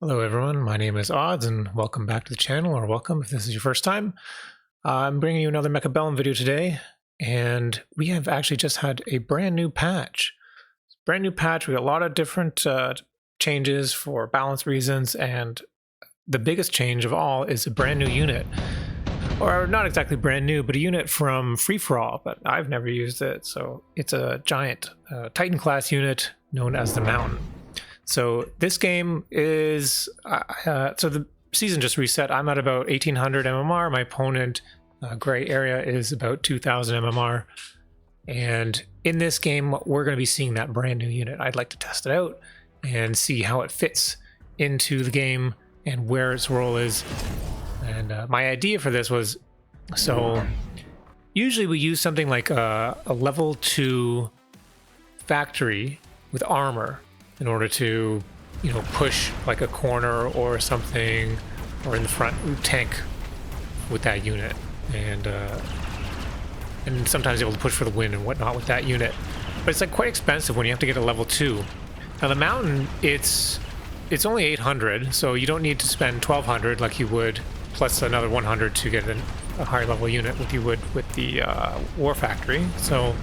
Hello everyone, my name is Odds and welcome back to the channel, or welcome if this is your first time. I'm bringing you another Mechabellum video today, and we have actually just had a brand new patch. We got a lot of different changes for balance reasons, and the biggest change of all is a brand new unit. Or not exactly brand new, but a unit from Free For All, but I've never used it. So it's a giant Titan class unit known as the Mountain. So this game is, so the season just reset. I'm at about 1800 MMR. My opponent, gray area, is about 2000 MMR. And in this game, we're going to be seeing that brand new unit. I'd like to test it out and see how it fits into the game and where its role is. And my idea for this was, so usually we use something like a level 2 factory with armor in order to, push like a corner or something, or in the front tank with that unit, and sometimes able to push for the win and whatnot with that unit. But it's like quite expensive when you have to get a level 2. Now the Mountain, it's only 800, so you don't need to spend 1200 like you would, plus another 100 to get a higher level unit like you would with the War Factory. So.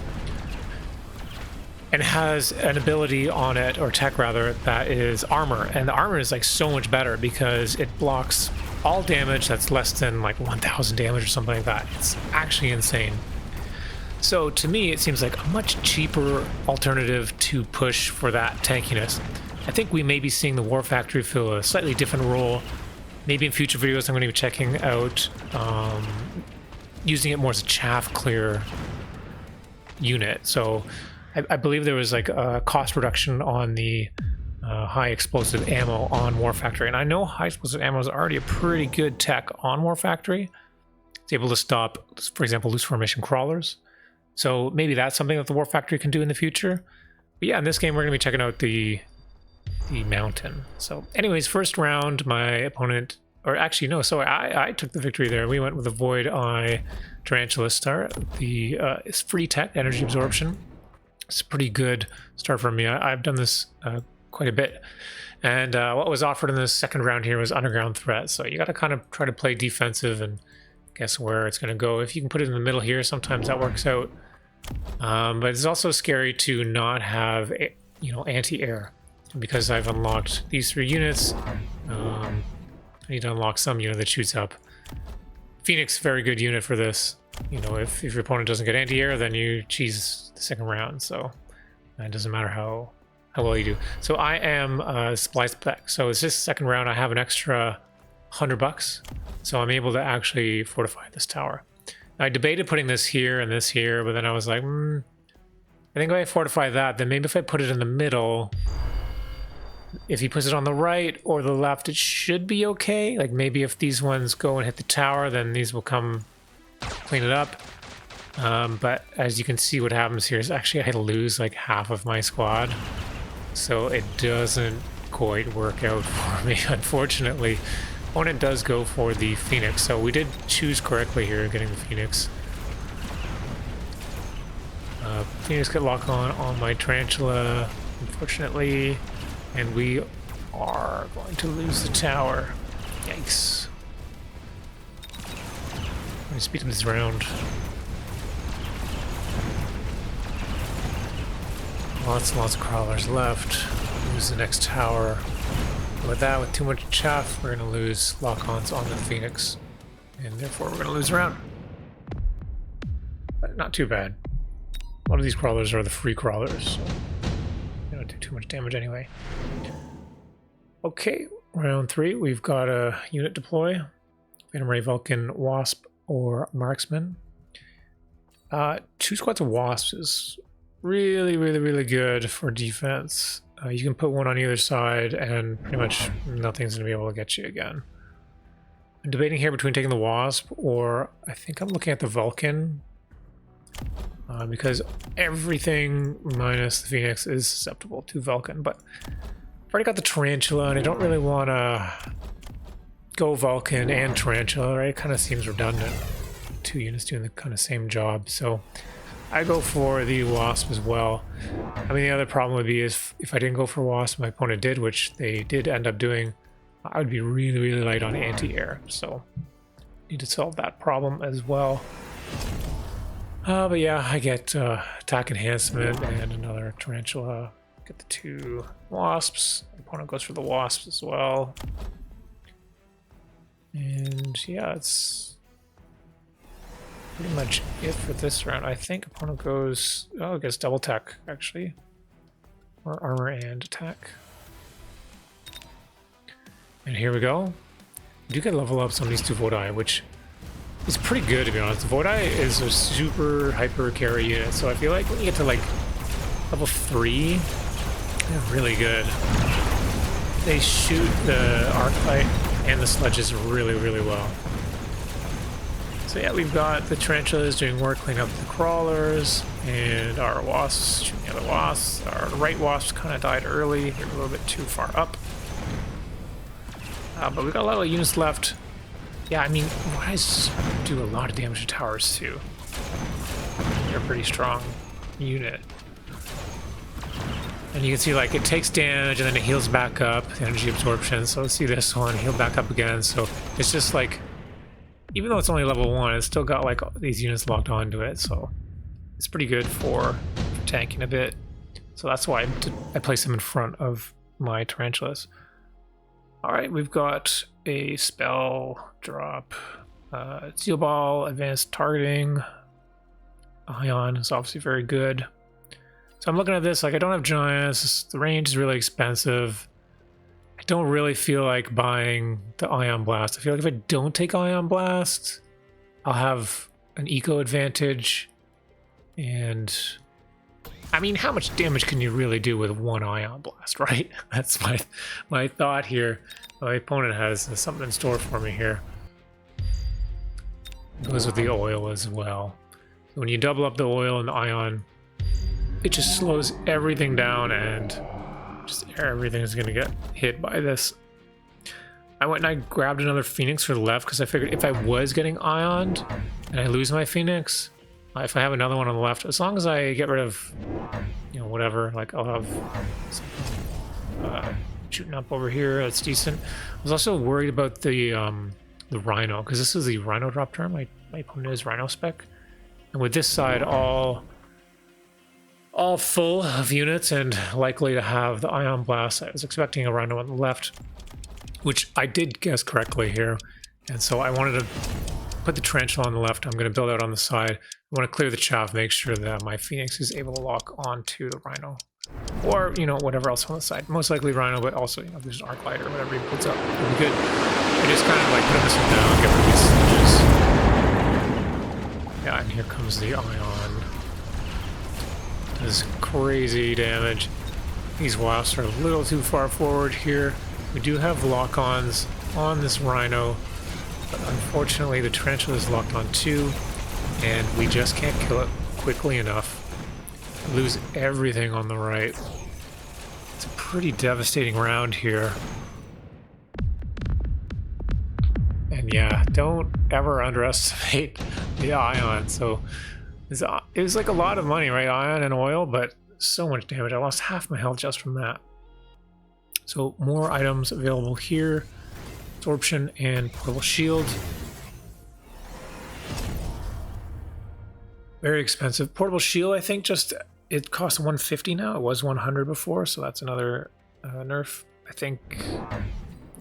And has an ability on it, or tech rather, that is armor. And the armor is like so much better because it blocks all damage that's less than like 1000 damage or something like that. It's actually insane. So to me, it seems like a much cheaper alternative to push for that tankiness. I think we may be seeing the War Factory fill a slightly different role. Maybe in future videos, I'm going to be checking out using it more as a chaff clear unit. So I believe there was like a cost reduction on the high explosive ammo on War Factory. And I know high explosive ammo is already a pretty good tech on War Factory. It's able to stop, for example, loose formation crawlers. So maybe that's something that the War Factory can do in the future. But yeah, in this game, we're going to be checking out the Mountain. So anyways, first round, my opponent, or actually no, so I took the victory there. We went with a Void Eye Tarantula Star. The it's free tech, energy absorption. It's a pretty good start for me. I've done this quite a bit. And what was offered in the second round here was Underground Threat. So you got to kind of try to play defensive and guess where it's going to go. If you can put it in the middle here, sometimes that works out. But it's also scary to not have, anti-air. Because I've unlocked these 3 units, I need to unlock some unit that shoots up. Phoenix, very good unit for this. If your opponent doesn't get anti-air, then you cheese the second round. So it doesn't matter how well you do. So I am supply spec. So it's just second round. I have an extra $100, so I'm able to actually fortify this tower. I debated putting this here and this here, but then I was like, I think if I fortify that, then maybe if I put it in the middle, if he puts it on the right or the left, it should be okay. Like maybe if these ones go and hit the tower, then these will come clean it up. But as you can see, what happens here is actually I lose like half of my squad. So it doesn't quite work out for me, unfortunately. Opponent does go for the Phoenix. So we did choose correctly here, getting the Phoenix. Phoenix get lock on my Tarantula, unfortunately. And we are going to lose the tower. Yikes. Let me speed up this round. Lots and lots of crawlers left. Lose the next tower. With that, with too much chaff, we're going to lose lock-ons on the Phoenix. And therefore, we're going to lose a round. But not too bad. A lot of these crawlers are the free crawlers. So they don't do too much damage anyway. Okay, round 3. We've got a unit deploy. Phantom Ray, Vulcan, Wasp, or Marksman. 2 squads of Wasps is really, really, really good for defense. You can put one on either side and pretty much nothing's going to be able to get you again. I'm debating here between taking the Wasp or I think I'm looking at the Vulcan. Because everything minus the Phoenix is susceptible to Vulcan, but I've already got the Tarantula and I don't really want to go Vulcan and Tarantula, right? It kind of seems redundant. 2 units doing the kind of same job, so I go for the Wasp as well. I mean, the other problem would be is if I didn't go for Wasp, my opponent did, which they did end up doing. I would be really, really light on anti-air, so need to solve that problem as well. But yeah, I get attack enhancement and another tarantula. Get the 2 wasps. Opponent goes for the wasps as well. And yeah, it's pretty much it for this round. I think opponent goes, oh, I guess double attack actually, or armor and attack. And here we go. We do get level ups on these 2 Vodai, which is pretty good to be honest. Vodai is a super hyper carry unit, so I feel like when you get to like level 3, they're really good. They shoot the Arclight and the sledges really, really well. So yeah, we've got the tarantulas doing work cleaning up the crawlers, and our wasps shooting the other wasps. Our right wasps kind of died early. They're a little bit too far up. But we've got a lot of units left. Yeah, I mean, guys do a lot of damage to towers too. They're a pretty strong unit. And you can see like it takes damage and then it heals back up, energy absorption. So let's see this one, heal back up again. So it's just like, even though it's only level 1, it's still got like these units locked onto it. So it's pretty good for tanking a bit. So that's why I place them in front of my tarantulas. All right, we've got a spell drop, Steel Ball, advanced targeting. Ion is obviously very good. So I'm looking at this, like I don't have giants, the range is really expensive. I don't really feel like buying the Ion Blast. I feel like if I don't take Ion Blast, I'll have an eco advantage. And I mean, how much damage can you really do with 1 Ion Blast, right? That's my thought here. My opponent has something in store for me here. It goes with the oil as well. When you double up the oil and the ion, it just slows everything down and just everything is going to get hit by this. I went and I grabbed another Phoenix for the left because I figured if I was getting ioned and I lose my Phoenix, if I have another one on the left, as long as I get rid of, you know, whatever, like I'll have something shooting up over here, that's decent. I was also worried about the Rhino, because this is the Rhino drop turn. My opponent is Rhino spec. And with this side all full of units and likely to have the Ion Blast, I was expecting a Rhino on the left, which I did guess correctly here. And so I wanted to put the Tarantula on the left. I'm going to build out on the side. I want to clear the chaff, make sure that my Phoenix is able to lock onto the Rhino. Or, you know, whatever else on the side. Most likely Rhino, but also, you know, if there's an Arc Light or whatever he puts up, it'll be good. I just kind of like put this one down, get rid of these sledges. Yeah, and here comes the Ion. Does crazy damage. These wasps are a little too far forward here. We do have lock-ons on this Rhino, but unfortunately the Tarantula is locked on too, and we just can't kill it quickly enough. Lose everything on the right. It's a pretty devastating round here. And yeah, don't ever underestimate the Ion. So it was like a lot of money, right? Ion and oil, but so much damage. I lost half my health just from that. So more items available here. Absorption and Portable Shield. Very expensive. Portable Shield, I think just, it costs 150 now. It was 100 before, so that's another nerf. I think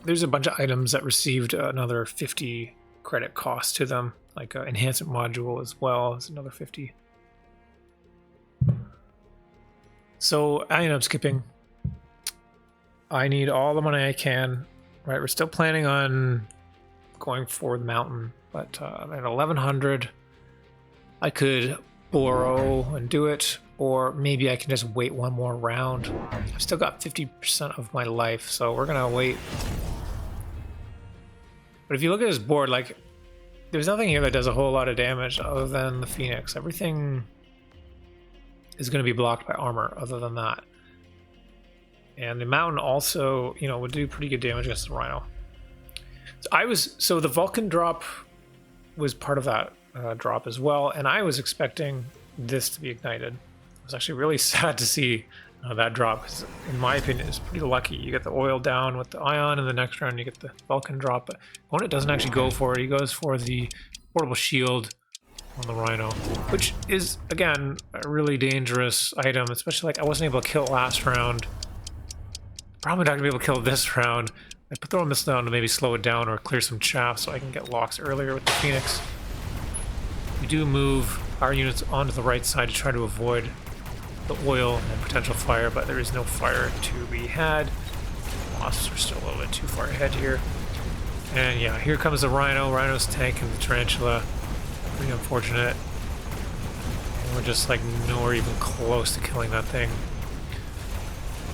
there's a bunch of items that received another 50 credit cost to them, like an enhancement module as well as another 50. So I ended up skipping. I need all the money I can. Right, we're still planning on going for the mountain, but at 1100, I could borrow and do it, or maybe I can just wait one more round. I've still got 50% of my life, so we're gonna wait. But if you look at this board, like, there's nothing here that does a whole lot of damage other than the Phoenix. Everything is gonna be blocked by armor other than that. And the mountain also, you know, would do pretty good damage against the Rhino. So the Vulcan drop was part of that drop as well, and I was expecting this to be ignited. I was actually really sad to see that drop, 'cause in my opinion, is pretty lucky. You get the oil down with the ion, and the next round you get the Vulcan drop. But opponent doesn't actually go for it. He goes for the portable shield on the Rhino, which is, again, a really dangerous item, especially like I wasn't able to kill it last round. Probably not going to be able to kill it this round. I put the missile down to maybe slow it down or clear some chaff so I can get locks earlier with the Phoenix. We do move our units onto the right side to try to avoid the oil and potential fire, but there is no fire to be had. Wasps are still a little bit too far ahead here. And yeah, here comes the Rhino. Rhino's tanking the Tarantula. Pretty unfortunate. And we're just like nowhere even close to killing that thing.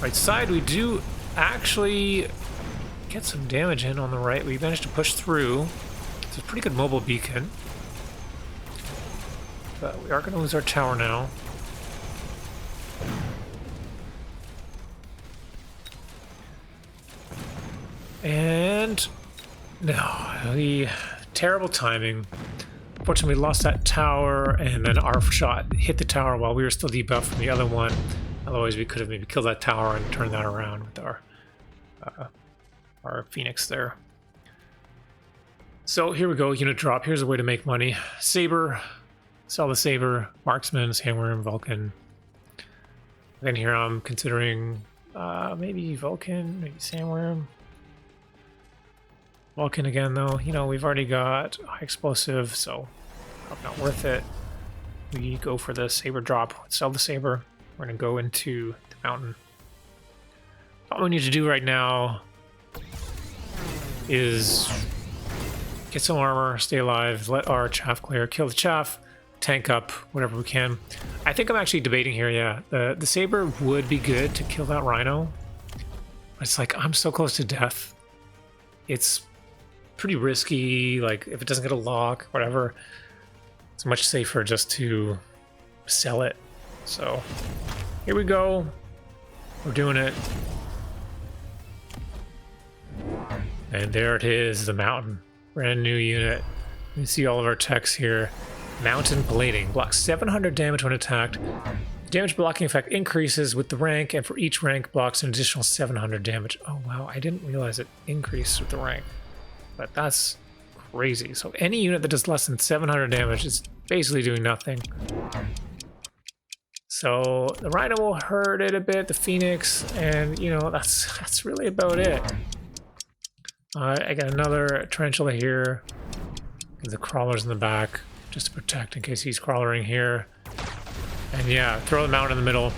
Right side, we do actually get some damage in on the right. We managed to push through. It's a pretty good mobile beacon. But we are going to lose our tower now. And no, terrible timing. Unfortunately, we lost that tower, and then our shot hit the tower while we were still debuffed from the other one. Otherwise, we could have maybe killed that tower and turned that around with our Phoenix there. So here we go, unit drop. Here's a way to make money. Saber, sell the Saber, Marksman, Sandworm, Vulcan. Again, here I'm considering maybe Vulcan, maybe Sandworm. Vulcan again, though. You know, we've already got high explosive, so probably not worth it. We go for the Saber drop. Sell the Saber. We're going to go into the mountain. All we need to do right now is get some armor, stay alive, let our chaff clear, kill the chaff, tank up whatever we can. I think I'm actually debating here, yeah. The Saber would be good to kill that Rhino. But it's like, I'm so close to death. It's pretty risky, like if it doesn't get a lock, whatever. It's much safer just to sell it. So here we go. We're doing it. And there it is, the mountain. Brand new unit. You can see all of our techs here. Mountain Plating. Blocks 700 damage when attacked. Damage blocking effect increases with the rank, and for each rank blocks an additional 700 damage. Oh wow, I didn't realize it increased with the rank. But that's crazy. So any unit that does less than 700 damage is basically doing nothing. So the Rhino will hurt it a bit, the Phoenix, and you know, that's really about it. I got another Tarantula here. The crawlers in the back, just to protect in case he's crawling here. And yeah, throw the mountain in the middle.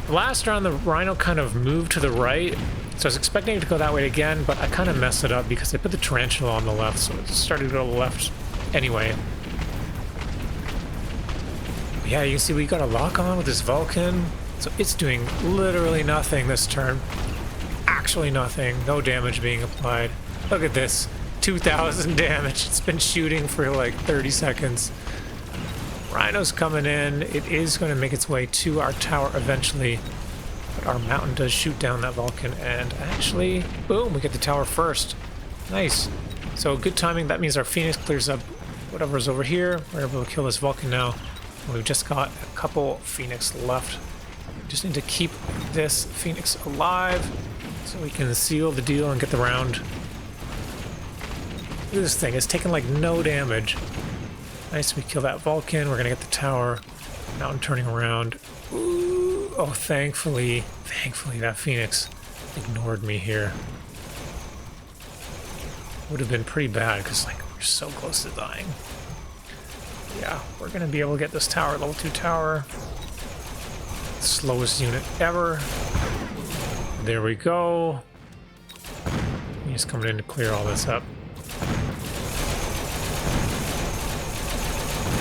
Last round, the Rhino kind of moved to the right, so I was expecting it to go that way again, but I kind of messed it up because I put the Tarantula on the left, so it started to go to the left anyway. But yeah, you can see we got a lock on with this Vulcan, so it's doing literally nothing this turn. Actually nothing, no damage being applied. Look at this, 2,000 damage. It's been shooting for like 30 seconds. Rhino's coming in. It is going to make its way to our tower eventually. But our mountain does shoot down that Vulcan, and actually, boom, we get the tower first. Nice. So good timing. That means our Phoenix clears up whatever's over here. We're able to kill this Vulcan now. And we've just got a couple Phoenix left. Just need to keep this Phoenix alive so we can seal the deal and get the round. Look at this thing. It's taking like no damage. Nice, we kill that Vulcan. We're gonna get the tower. Mountain turning around. Ooh, oh, thankfully that Phoenix ignored me here. Would have been pretty bad because like we're so close to dying. Yeah, we're gonna be able to get this tower, level 2 tower. Slowest unit ever. There we go. He's coming in to clear all this up.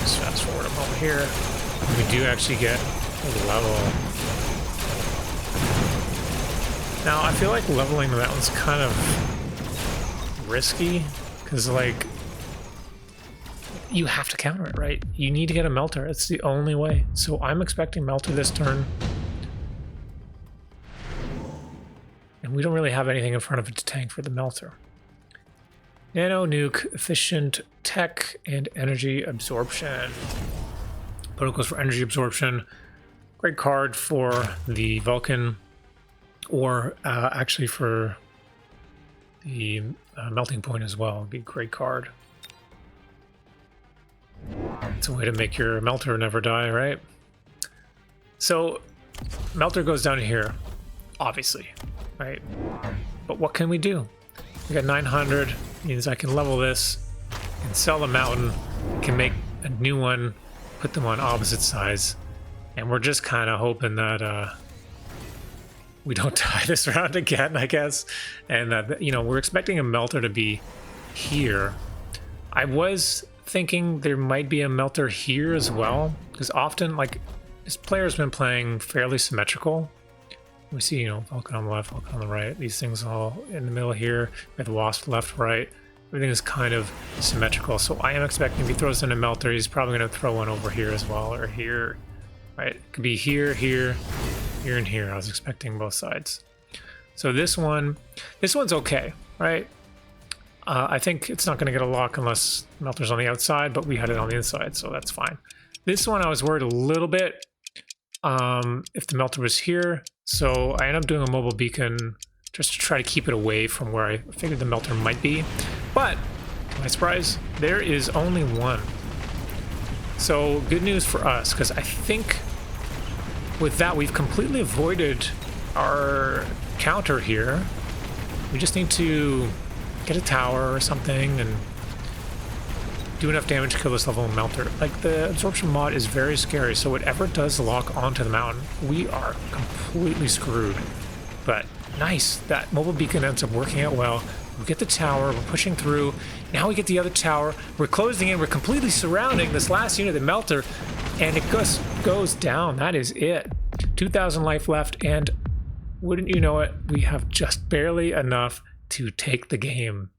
Just fast forward a moment here. We do actually get a level. Now, I feel like leveling the mountain's kind of risky, because, like, you have to counter it, right? You need to get a melter. It's the only way. So I'm expecting melter this turn. And we don't really have anything in front of it to tank for the melter. Nano nuke, efficient tech, and energy absorption. Protocols for energy absorption. Great card for the Vulcan, or actually for the melting point as well. It'd be a great card. It's a way to make your melter never die, right? So melter goes down here, obviously, right? But what can we do? We got 900, means I can level this and sell the mountain, can make a new one, put them on opposite sides, and we're just kind of hoping that we don't die this round again, I guess. And that, you know, we're expecting a melter to be here. I was thinking there might be a melter here as well, because often, like, this player's been playing fairly symmetrical. We see, you know, Vulcan on the left, Vulcan on the right. These things all in the middle here. We have the Wasp left, right. Everything is kind of symmetrical. So I am expecting if he throws in a melter, he's probably going to throw one over here as well, or here. Right? It could be here, here, here, and here. I was expecting both sides. So this one's okay, right? I think it's not going to get a lock unless melter's on the outside, but we had it on the inside, so that's fine. This one I was worried a little bit if the melter was here, so I ended up doing a mobile beacon just to try to keep it away from where I figured the melter might be. But, to my surprise, there is only one. So good news for us, because I think with that we've completely avoided our counter here. We just need to get a tower or something and do enough damage to kill this level of melter. Like, the absorption mod is very scary, so whatever does lock onto the mountain, we are completely screwed. But nice, that mobile beacon ends up working out well. We get the tower, we're pushing through. Now we get the other tower, we're closing in, we're completely surrounding this last unit, the melter, and it just goes down. That is it. 2,000 life left, and wouldn't you know it, we have just barely enough to take the game.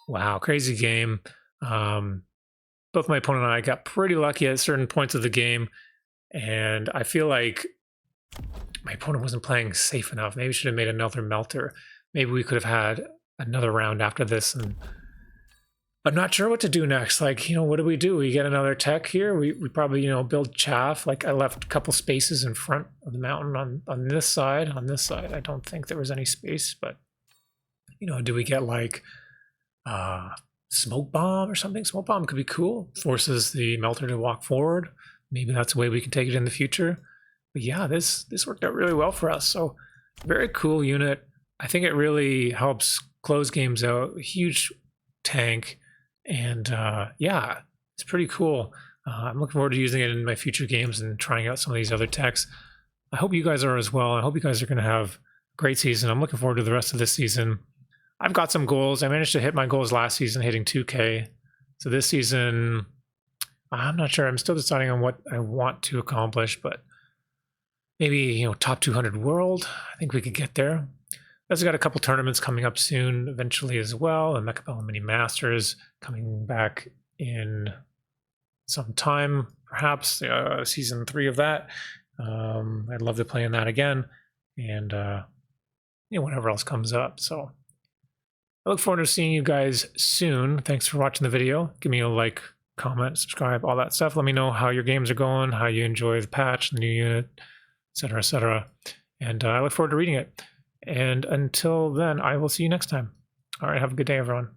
Wow, crazy game. Both my opponent and I got pretty lucky at certain points of the game, and I feel like my opponent wasn't playing safe enough. Maybe should have made another melter. Maybe we could have had another round after this, and I'm not sure what to do next. Like, you know, what do? We get another tech here? We probably, you know, build chaff. Like, I left a couple spaces in front of the mountain on this side. On this side, I don't think there was any space, but, you know, do we get like smoke bomb or something? Smoke bomb could be cool. Forces the melter to walk forward. Maybe that's a way we can take it in the future. But yeah, this worked out really well for us. So very cool unit. I think it really helps close games out. A huge tank. And yeah, it's pretty cool. I'm looking forward to using it in my future games and trying out some of these other techs. I hope you guys are as well. I hope you guys are going to have a great season. I'm looking forward to the rest of this season. I've got some goals. I managed to hit my goals last season, hitting 2K. So this season, I'm not sure. I'm still deciding on what I want to accomplish, but maybe, you know, top 200 world. I think we could get there. I've got a couple tournaments coming up soon, eventually as well, and Mechabellum Mini Masters coming back in some time, perhaps season 3 of that. I'd love to play in that again, and you know, whatever else comes up. So I look forward to seeing you guys soon. Thanks for watching the video. Give me a like, comment, subscribe, all that stuff. Let me know how your games are going, how you enjoy the patch, the new unit, etc., etc. And I look forward to reading it. And until then, I will see you next time. All right, have a good day, everyone.